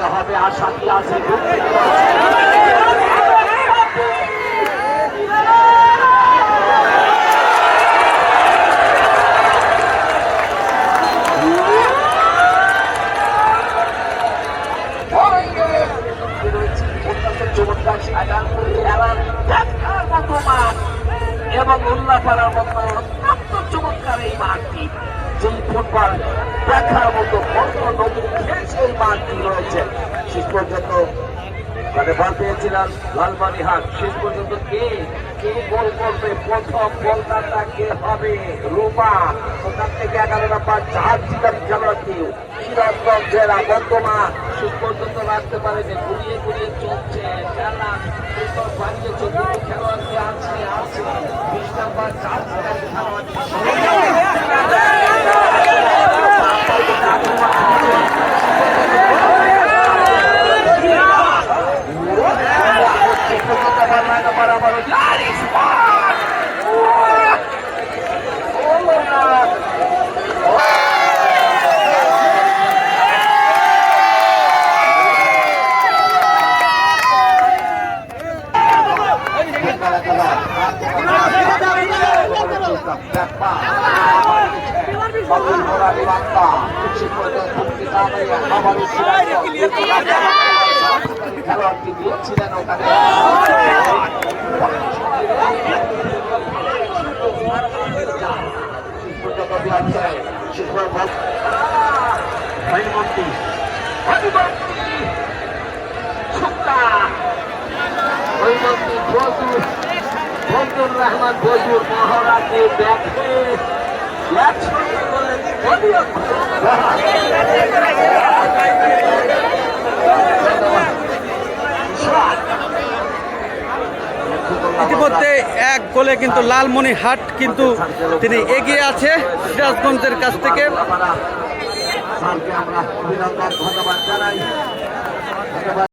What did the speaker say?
দিতে হবে, আশা কি আছে? চমৎকার খেলার দেখার মতো মাঠ এবং উল্লাস করার মতো অত্যন্ত চমৎকার এই মাঠটি, যেই ফুটবল দেখার মতো বন্ধ নদীর খেলছে এই মাঠটি রয়েছে। শেষ পর্যন্ত মানে বল পেয়েছিলাম লালমনিরহাট। শেষ পর্যন্ত কে গোল করবে, প্রথম গোলদাতা কে হবে? রূপা। ওখান থেকে 11 নম্বর জাহাজ খেলোয়াড়টি সিরাজগঞ্জের বর্তমান শেষ পর্যন্ত রাখতে পারেনি, ঘুরিয়ে ঘুরিয়ে চলছে খেলা, বাড়িয়েছে দুটো খেলোয়াড়কে আছে 20 নম্বর জাহাজ খেলোয়াড়টি খেলোয়াড়টি দিয়েছিলেন ওখানে। ফজলুর রহমান বজুর মহারাজকে দেখে ইতিমধ্যে 1 গোলে কিন্তু লালমনিরহাট কিন্তু তিনি এগিয়ে আছে সিরাজগঞ্জের কাছ থেকে। আমরা অভিনন্দন ধন্যবাদ জানাই।